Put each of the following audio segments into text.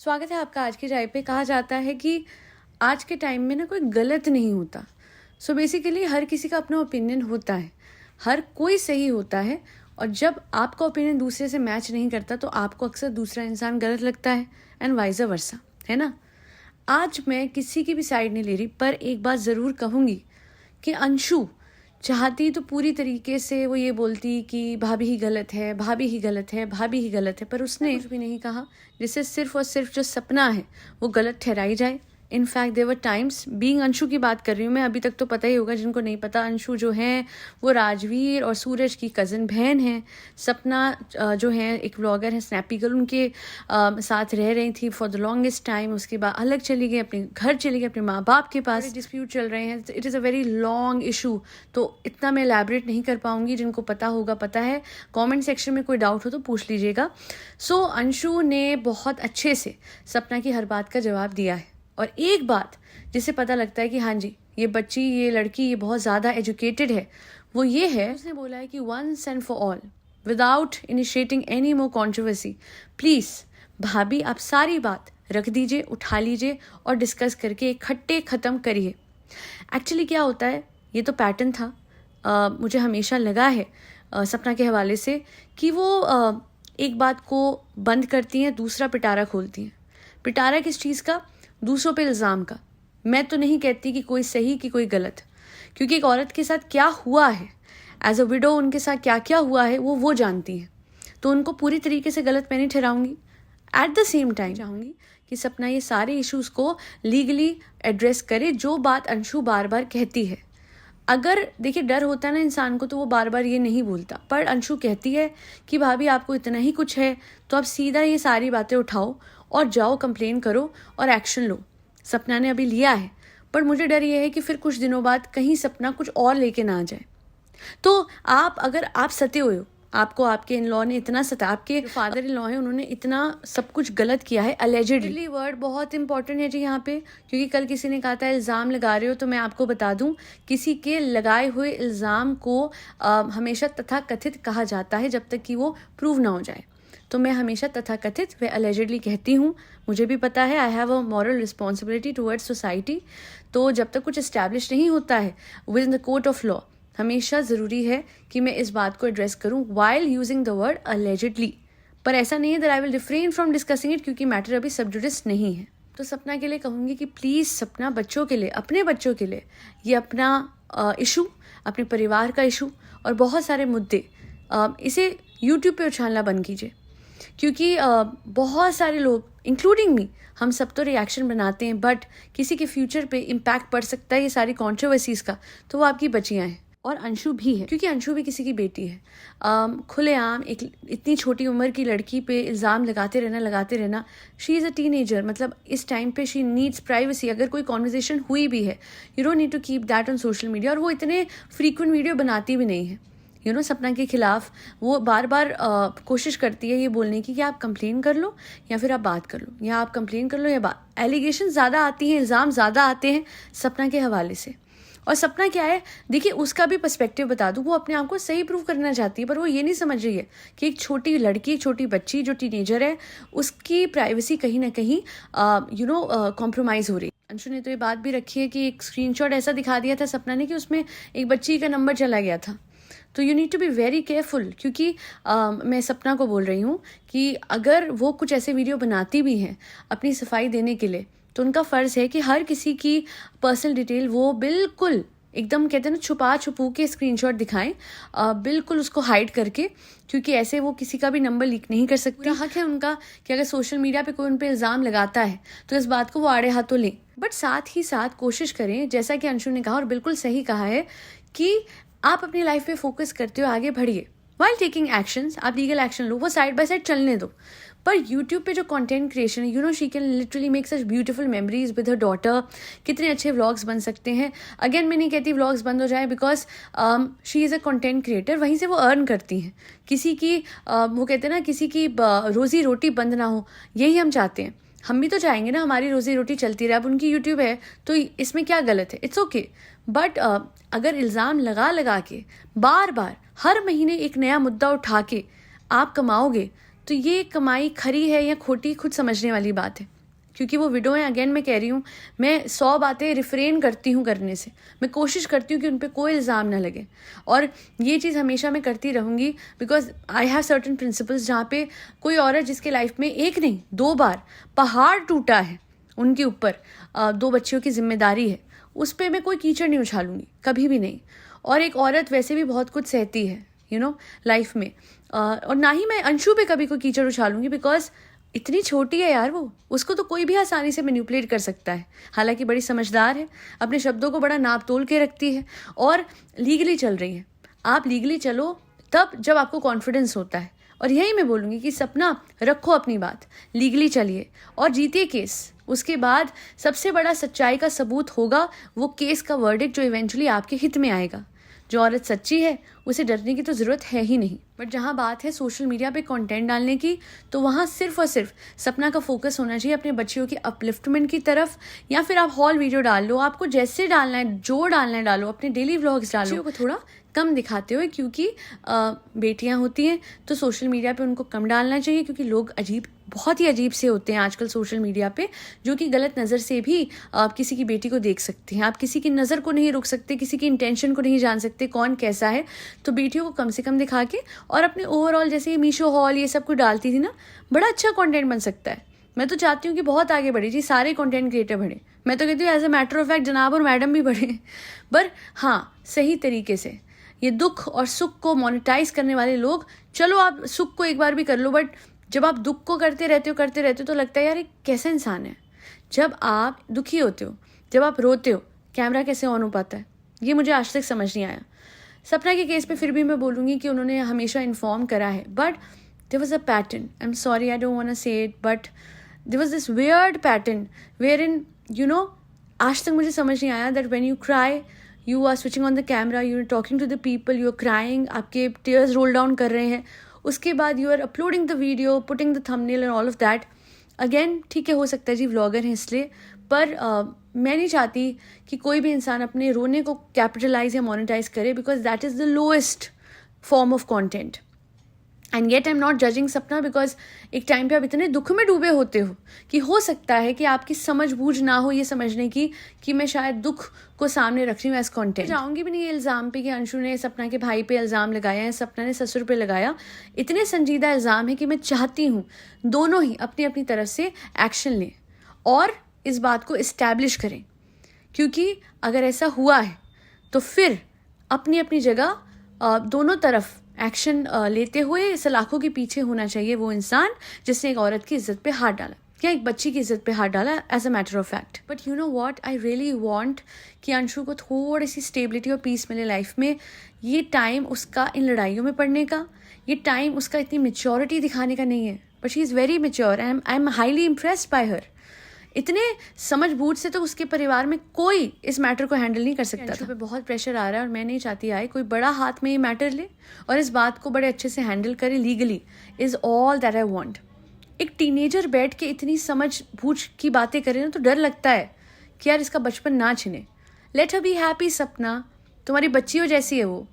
स्वागत है आपका आज की चाय पे। कहा जाता है कि आज के टाइम में ना कोई गलत नहीं होता। सो बेसिकली हर किसी का अपना ओपिनियन होता है, हर कोई सही होता है। और जब आपका ओपिनियन दूसरे से मैच नहीं करता तो आपको अक्सर दूसरा इंसान गलत लगता है एंड वाइस वर्सा, है ना। आज मैं किसी की भी साइड नहीं ले रही, पर एक बात ज़रूर कहूँगी कि अंशु चाहती तो पूरी तरीके से वो ये बोलती कि भाभी ही गलत है, भाभी ही गलत है, भाभी ही गलत है, पर उसने कुछ भी नहीं कहा जिससे सिर्फ और सिर्फ जो सपना है वो गलत ठहराई जाए। इनफैक्ट देवर टाइम्स बीइंग अंशु की बात कर रही हूँ मैं, अभी तक तो पता ही होगा जिनको नहीं पता, अंशु जो है वो राजवीर और सूरज की कज़न बहन है। सपना जो है एक व्लॉगर है, स्नैपी गर्ल, उनके साथ रह रही थी फॉर द लॉन्गेस्ट टाइम। उसके बाद अलग चली गई, अपने घर चली गई, अपने माँ बाप के पास। डिस्प्यूट चल रहे हैं, it is a very long issue, तो इतना मैं एलैबोरेट नहीं कर पाऊंगी। जिनको पता होगा पता है, कमेंट सेक्शन में कोई डाउट हो तो पूछ लीजिएगा। सो अंशु ने बहुत अच्छे से सपना की हर बात का जवाब दिया है। और एक बात जिससे पता लगता है कि हाँ जी ये बच्ची, ये लड़की, ये बहुत ज़्यादा एजुकेटेड है, वो ये है, उसने बोला है कि once and for all without initiating any more controversy, please भाभी आप सारी बात रख दीजिए, उठा लीजिए और डिस्कस करके इकट्ठे ख़त्म करिए। एक्चुअली क्या होता है, ये तो पैटर्न था, मुझे हमेशा लगा है सपना के हवाले से कि वो एक बात को बंद करती हैं, दूसरा पिटारा खोलती हैं। पिटारा किस चीज़ का? दूसरों पे इल्ज़ाम का। मैं तो नहीं कहती कि कोई सही कि कोई गलत, क्योंकि एक औरत के साथ क्या हुआ है, एज अ विडो उनके साथ क्या क्या हुआ है वो जानती है, तो उनको पूरी तरीके से गलत मैं नहीं ठहराऊंगी। एट द सेम टाइम चाहूँगी कि सपना ये सारे इश्यूज़ को लीगली एड्रेस करे, जो बात अंशु बार बार कहती है। अगर देखिए डर होता है ना इंसान को, तो वो बार बार ये नहीं बोलता, पर अंशु कहती है कि भाभी आपको इतना ही कुछ है तो आप सीधा ये सारी बातें उठाओ और जाओ कंप्लेन करो और एक्शन लो। सपना ने अभी लिया है, पर मुझे डर ये है कि फिर कुछ दिनों बाद कहीं सपना कुछ और लेके ना आ जाए। तो अगर आप सते हुए हो, आपको आपके इन लॉ ने इतना सता, आपके फादर इन लॉ है उन्होंने इतना सब कुछ गलत किया है, अलेजेडली वर्ड बहुत इंपॉर्टेंट है जी यहाँ पे, क्योंकि कल किसी ने कहा था इल्ज़ाम लगा रहे हो, तो मैं आपको बता दूं किसी के लगाए हुए इल्ज़ाम को हमेशा तथाकथित कहा जाता है जब तक कि वो प्रूव ना हो जाए। तो मैं हमेशा तथाकथित व अलेजेडली कहती हूँ, मुझे भी पता है I have a moral responsibility towards society. तो जब तक कुछ इस्टेब्लिश नहीं होता है with in the court of law, हमेशा ज़रूरी है कि मैं इस बात को एड्रेस करूं while using the word allegedly. पर ऐसा नहीं है that I will refrain from discussing it, क्योंकि मैटर अभी सब जुडिस नहीं है। तो सपना के लिए कहूँगी कि प्लीज़ सपना बच्चों के लिए, अपने बच्चों के लिए ये अपना इशू, अपने परिवार का इशू और बहुत सारे मुद्दे इसे यूट्यूब पे उछालना बंद कीजिए, क्योंकि बहुत सारे लोग इंक्लूडिंग मी, हम सब तो रिएक्शन बनाते हैं, बट किसी के फ्यूचर पे इम्पैक्ट पड़ सकता है ये सारी कॉन्ट्रोवर्सीज़ का, तो वो आपकी बच्चियाँ हैं और अंशु भी है, क्योंकि अंशु भी किसी की बेटी है। खुलेआम एक इतनी छोटी उम्र की लड़की पे इल्ज़ाम लगाते रहना। शी इज़ अ टीनेजर, मतलब इस टाइम पे शी नीड्स प्राइवेसी। अगर कोई कॉन्वर्जेशन हुई भी है, you don't need to keep that on social media. और वो इतने फ्रीक्वेंट वीडियो बनाती भी नहीं है, सपना के खिलाफ वो बार बार कोशिश करती है ये बोलने की कि आप कंप्लेन कर लो या फिर आप बात कर लो, या आप कंप्लेन कर लो या बात। एलिगेशन ज़्यादा आती हैं, इल्ज़ाम ज़्यादा आते हैं सपना के हवाले से। और सपना क्या है, देखिए उसका भी पर्सपेक्टिव बता दूँ, वो अपने आप को सही प्रूव करना चाहती है, पर वो ये नहीं समझ रही है कि एक छोटी लड़की, एक छोटी बच्ची जो टीनेजर है, उसकी प्राइवेसी कहीं ना कहीं कॉम्प्रोमाइज़ हो रही है। अंशु ने तो ये बात भी रखी है कि एक स्क्रीनशॉट ऐसा दिखा दिया था सपना ने कि उसमें एक बच्ची का नंबर चला गया था। तो you need to be very careful, क्योंकि मैं सपना को बोल रही हूँ कि अगर वो कुछ ऐसे वीडियो बनाती भी हैं अपनी सफाई देने के लिए, तो उनका फ़र्ज़ है कि हर किसी की पर्सनल डिटेल वो बिल्कुल एकदम कहते हैं ना छुपा छुपू के स्क्रीनशॉट दिखाएं, बिल्कुल उसको हाइड करके, क्योंकि ऐसे वो किसी का भी नंबर लीक नहीं कर सकती। हक है उनका कि अगर सोशल मीडिया पे कोई उन पर इल्ज़ाम लगाता है तो इस बात को वो आड़े हाथों लें, बट साथ ही साथ कोशिश करें, जैसा कि अंशु ने कहा और बिल्कुल सही कहा है, कि आप अपनी लाइफ पे फोकस करते हो, आगे बढ़िए। वाइल टेकिंग एक्शंस, आप लीगल एक्शन लो, वो साइड बाय साइड चलने दो। पर यूट्यूब पे जो कंटेंट क्रिएशन है, she can literally make such beautiful memories with her daughter. कितने अच्छे व्लॉग्स बन सकते हैं। अगेन मैं नहीं कहती व्लॉग्स बंद हो जाए, because she is a content creator, वहीं से वो अर्न करती हैं। किसी की वो कहते हैं ना, किसी की रोजी रोटी बंद ना हो, यही हम चाहते हैं। हम भी तो चाहेंगे ना हमारी रोजी रोटी चलती रहे। अब उनकी यूट्यूब है तो इसमें क्या गलत है, इट्स ओके। बट अगर इल्ज़ाम लगा के बार बार हर महीने एक नया मुद्दा उठा के आप कमाओगे, तो ये कमाई खरी है या खोटी खुद समझने वाली बात है। क्योंकि वो विडो हैं। अगेन मैं कह रही हूँ, मैं 100 बातें रिफ्रेन करती हूँ करने से, मैं कोशिश करती हूँ कि उन पर कोई इल्ज़ाम ना लगे, और ये चीज़ हमेशा मैं करती रहूँगी, because I have certain principles जहाँ पे कोई औरत जिसके लाइफ में एक नहीं 2 बार पहाड़ टूटा है उनके ऊपर, 2 बच्चियों की जिम्मेदारी है, उस पर मैं कोई कीचड़ नहीं उछालूंगी, कभी भी नहीं। और एक औरत वैसे भी बहुत कुछ सहती है लाइफ में, और ना ही मैं अंशु पे कभी कोई कीचड़ उछालूंगी, बिकॉज इतनी छोटी है यार वो, उसको तो कोई भी आसानी से मैनिपुलेट कर सकता है। हालांकि बड़ी समझदार है, अपने शब्दों को बड़ा नाप तोल के रखती है, और लीगली चल रही है। आप लीगली चलो तब जब आपको कॉन्फिडेंस होता है, और यही मैं बोलूँगी कि सपना रखो अपनी बात, लीगली चलिए और जीतिए केस। उसके बाद सबसे बड़ा सच्चाई का सबूत होगा वो केस का वर्डिक्ट, जो इवेंचुअली आपके हित में आएगा। जो औरत सच्ची है उसे डरने की तो ज़रूरत है ही नहीं। बट जहाँ बात है सोशल मीडिया पे कंटेंट डालने की, तो वहाँ सिर्फ और सिर्फ सपना का फोकस होना चाहिए अपने बच्चियों की अपलिफ्टमेंट की तरफ, या फिर आप हॉल वीडियो डाल लो, आपको जैसे डालना है, जो डालना है डालो, अपने डेली व्लॉग्स डालो, को थोड़ा कम दिखाते हुए, क्योंकि बेटियां होती हैं तो सोशल मीडिया पे उनको कम डालना चाहिए, क्योंकि लोग बहुत ही अजीब से होते हैं आजकल सोशल मीडिया पे, जो कि गलत नज़र से भी किसी की बेटी को देख सकते हैं। आप किसी की नज़र को नहीं रोक सकते, किसी की इंटेंशन को नहीं जान सकते कौन कैसा है। तो बेटियों को कम से कम दिखा के, और अपने ओवरऑल जैसे मीशो हॉल ये सब कुछ डालती थी ना, बड़ा अच्छा कंटेंट बन सकता है। मैं तो चाहती हूँ कि बहुत आगे बढ़े जी, सारे कंटेंट क्रिएटर बढ़े। मैं तो कहती हूँ as a matter of fact जनाब और मैडम भी बढ़े, पर हाँ सही तरीके से। ये दुख और सुख को मोनेटाइज करने वाले लोग, चलो आप सुख को एक बार भी कर लो, बट जब आप दुख को करते रहते हो तो लगता है यार ये कैसा इंसान है। जब आप दुखी होते हो, जब आप रोते हो, कैमरा कैसे ऑन हो पाता है, ये मुझे आज तक समझ नहीं आया। सपना के केस पे फिर भी मैं बोलूँगी कि उन्होंने हमेशा इन्फॉर्म करा है, but there was a pattern, I am sorry I don't want to say it, but there was this weird pattern where in आज तक मुझे समझ नहीं आया that when you cry, you are switching on the camera, you are talking to the people, you are crying, आपके tears roll down कर रहे हैं, उसके बाद you are uploading the video, putting the thumbnail and all of that. Again ठीक है, हो सकता है जी व्लॉगर हैं इसलिए, पर मैं नहीं चाहती कि कोई भी इंसान अपने रोने को कैपिटलाइज या मोनेटाइज करे, because that is the lowest form of content. And yet I am not judging सपना, बिकॉज एक टाइम पे आप इतने दुख में डूबे होते हो कि हो सकता है कि आपकी समझ बूझ ना हो ये समझने की कि मैं शायद दुख को सामने रख रही हूँ एज कॉन्टेंट। जाऊँगी भी नहीं ये इल्ज़ाम पे कि अंशु ने सपना के भाई पे इल्ज़ाम लगाया है, सपना ने ससुर पे लगाया। इतने संजीदा इल्ज़ाम है कि मैं चाहती हूँ दोनों ही अपनी अपनी तरफ से एक्शन लें और इस बात को इस्टेब्लिश करें, क्योंकि अगर ऐसा हुआ है तो फिर अपनी अपनी जगह दोनों तरफ एक्शन लेते हुए सलाखों के पीछे होना चाहिए वो इंसान जिसने एक औरत की इज्जत पे हाथ डाला या एक बच्ची की इज्जत पे हाथ डाला, as a matter of fact. But you know what, I really want कि अंशु को थोड़ी सी स्टेबिलिटी और पीस मिले लाइफ में। ये टाइम उसका इन लड़ाइयों में पड़ने का, ये टाइम उसका इतनी मेच्योरिटी दिखाने का नहीं है, but she is very mature, I am highly impressed by हर। इतने समझ बूझ से तो उसके परिवार में कोई इस मैटर को हैंडल नहीं कर सकता था। पे बहुत प्रेशर आ रहा है और मैं नहीं चाहती आए, कोई बड़ा हाथ में ये मैटर ले और इस बात को बड़े अच्छे से हैंडल करे legally, is all that I want. एक टीनेजर बैठ के इतनी समझ बूझ की बातें करे ना तो डर लगता है कि यार इसका बचपन ना छिने। लेट हर बी हैप्पी सपना, तुम्हारी बच्चियों जैसी है वो,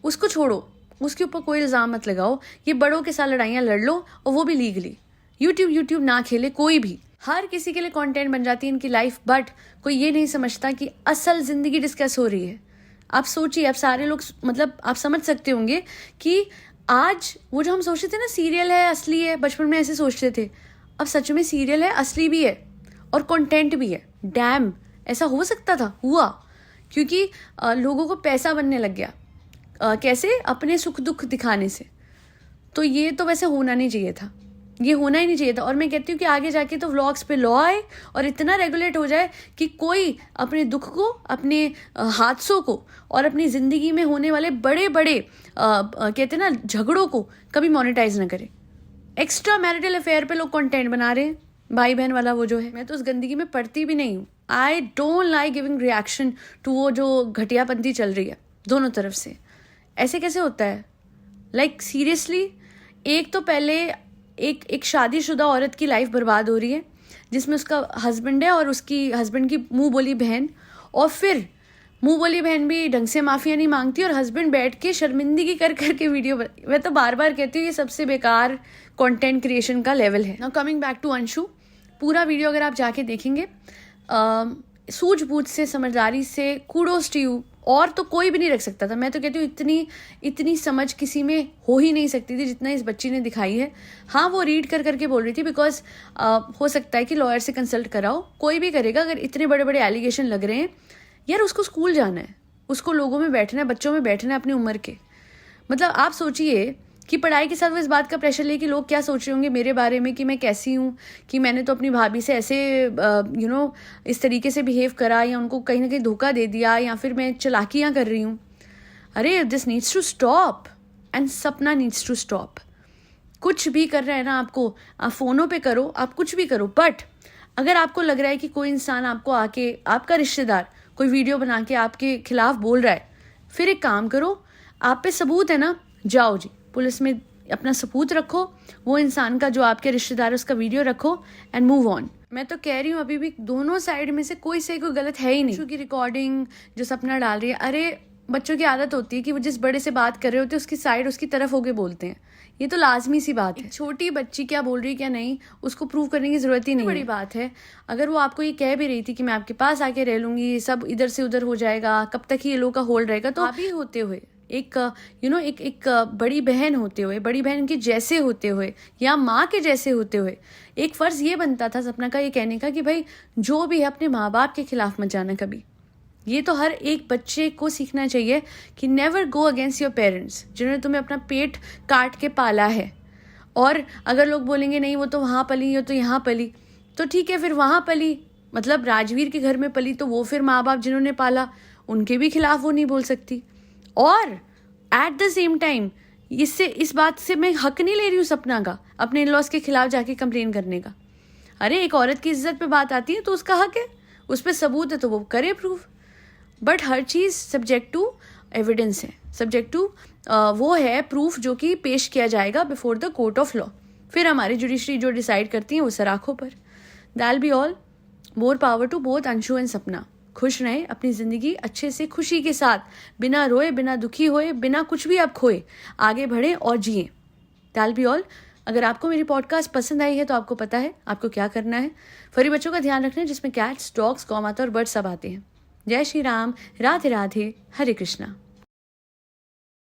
उसको छोड़ो, उसके ऊपर कोई इल्ज़ाम मत लगाओ। ये बड़ों के साथ लड़ाइयाँ लड़ लो और वो भी लीगली। यूट्यूब ना खेले कोई भी, हर किसी के लिए कंटेंट बन जाती है इनकी लाइफ, बट कोई ये नहीं समझता कि असल ज़िंदगी डिस्कस हो रही है। आप सोचिए, आप सारे लोग मतलब आप समझ सकते होंगे कि आज वो जो हम सोचते थे ना सीरियल है असली है, बचपन में ऐसे सोचते थे, अब सच में सीरियल है, असली भी है और कंटेंट भी है। डैम, ऐसा हो सकता था, हुआ, क्योंकि लोगों को पैसा बनने लग गया। कैसे? अपने सुख दुख दिखाने से। तो ये तो वैसे होना नहीं चाहिए था, ये होना ही नहीं चाहिए था। और मैं कहती हूँ कि आगे जाके तो व्लॉग्स पे लॉ आए और इतना रेगुलेट हो जाए कि कोई अपने दुख को, अपने हादसों को और अपनी ज़िंदगी में होने वाले बड़े बड़े कहते हैं ना झगड़ों को कभी मोनेटाइज ना करे। एक्स्ट्रा मैरिटल अफेयर पे लोग कंटेंट बना रहे हैं, भाई बहन वाला वो जो है। मैं तो उस गंदगी में पड़ती भी नहीं हूँ। I don't like giving reaction to वो जो घटियापंथी चल रही है दोनों तरफ से। ऐसे कैसे होता है? लाइक सीरियसली, एक तो पहले एक शादीशुदा औरत की लाइफ बर्बाद हो रही है जिसमें उसका हस्बैंड है और उसकी हस्बैंड की मुंह बोली बहन, और फिर मुंह बोली बहन भी ढंग से माफिया नहीं मांगती और हस्बैंड बैठ के शर्मिंदगी कर करके वीडियो मैं तो बार बार कहती हूँ ये सबसे बेकार कंटेंट क्रिएशन का लेवल है। Now coming back to Anshu, पूरा वीडियो अगर आप जाके देखेंगे, सूझबूझ से, समझदारी से, कूडोस टू यू। और तो कोई भी नहीं रख सकता था। मैं तो कहती हूँ इतनी समझ किसी में हो ही नहीं सकती थी जितना इस बच्ची ने दिखाई है। हाँ, वो रीड कर करके बोल रही थी, बिकॉज हो सकता है कि लॉयर से कंसल्ट कराओ, कोई भी करेगा। अगर इतने बड़े बड़े एलिगेशन लग रहे हैं, यार उसको स्कूल जाना है, उसको लोगों में बैठना है, बच्चों में बैठना है अपनी उम्र के। मतलब आप सोचिए कि पढ़ाई के साथ वो इस बात का प्रेशर ले कि लोग क्या सोच रहे होंगे मेरे बारे में, कि मैं कैसी हूँ, कि मैंने तो अपनी भाभी से ऐसे इस तरीके से बिहेव करा, या उनको कहीं ना कहीं धोखा दे दिया, या फिर मैं चालाकियाँ कर रही हूँ। अरे this needs to stop, and Sapna needs to stop. कुछ भी कर रहे हैं ना आपको, आप फ़ोनों पे करो, आप कुछ भी करो, बट अगर आपको लग रहा है कि कोई इंसान आपको आके, आपका रिश्तेदार कोई वीडियो बना के आपके खिलाफ बोल रहा है, फिर एक काम करो, आप पे सबूत है ना, जाओ जी पुलिस में अपना सबूत रखो, वो इंसान का जो आपके रिश्तेदार है उसका वीडियो रखो, एंड मूव ऑन। मैं तो कह रही हूँ अभी भी दोनों साइड में से कोई से कोई गलत है ही नहीं। बच्चों की रिकॉर्डिंग जो सपना डाल रही है, अरे बच्चों की आदत होती है कि वो जिस बड़े से बात कर रहे होते हैं उसकी साइड उसकी तरफ होके बोलते हैं। ये तो लाजमी सी बात है। छोटी बच्ची क्या बोल रही है क्या नहीं, उसको प्रूव करने की जरूरत ही नहीं। बड़ी बात है अगर वो आपको ये कह भी रही थी कि मैं आपके पास आके रह लूंगी, सब इधर से उधर हो जाएगा, कब तक ही ये लोग का होल्ड रहेगा, तो अभी होते हुए एक एक बड़ी बहन होते हुए, बड़ी बहन के जैसे होते हुए, या माँ के जैसे होते हुए, एक फर्ज ये बनता था सपना का ये कहने का कि भाई जो भी है अपने माँ बाप के खिलाफ मत जाना कभी। ये तो हर एक बच्चे को सीखना चाहिए कि never go against your parents, जिन्होंने तुम्हें अपना पेट काट के पाला है। और अगर लोग बोलेंगे नहीं वो तो वहाँ पली, वो तो यहाँ पली, तो ठीक है, फिर वहाँ पली, मतलब राजवीर के घर में पली, तो वो फिर माँ बाप जिन्होंने पाला उनके भी खिलाफ वो नहीं बोल सकती। और एट द सेम टाइम इस बात से मैं हक नहीं ले रही हूँ सपना का अपने इन लॉज के खिलाफ जाके कंप्लेन करने का। अरे एक औरत की इज्जत पे बात आती है तो उसका हक है, उस पर सबूत है तो वो करे प्रूफ। बट हर चीज़ सब्जेक्ट टू एविडेंस है, सब्जेक्ट टू वो है प्रूफ जो कि पेश किया जाएगा before the court of law. फिर हमारी जुडिशरी जो डिसाइड करती है वो सराखों पर। They'll be all. More power to both Anshu and Sapna. खुश रहें अपनी ज़िंदगी अच्छे से, खुशी के साथ, बिना रोए, बिना दुखी होए, बिना कुछ भी आप खोए, आगे बढ़ें और जिएं। दैल बी ऑल। अगर आपको मेरी पॉडकास्ट पसंद आई है तो आपको पता है आपको क्या करना है। फरी बच्चों का ध्यान रखना जिसमें कैट्स, डॉग्स, गौ माता और बर्ड्स सब आते हैं। जय श्री राम, राधे राधे, हरे कृष्णा।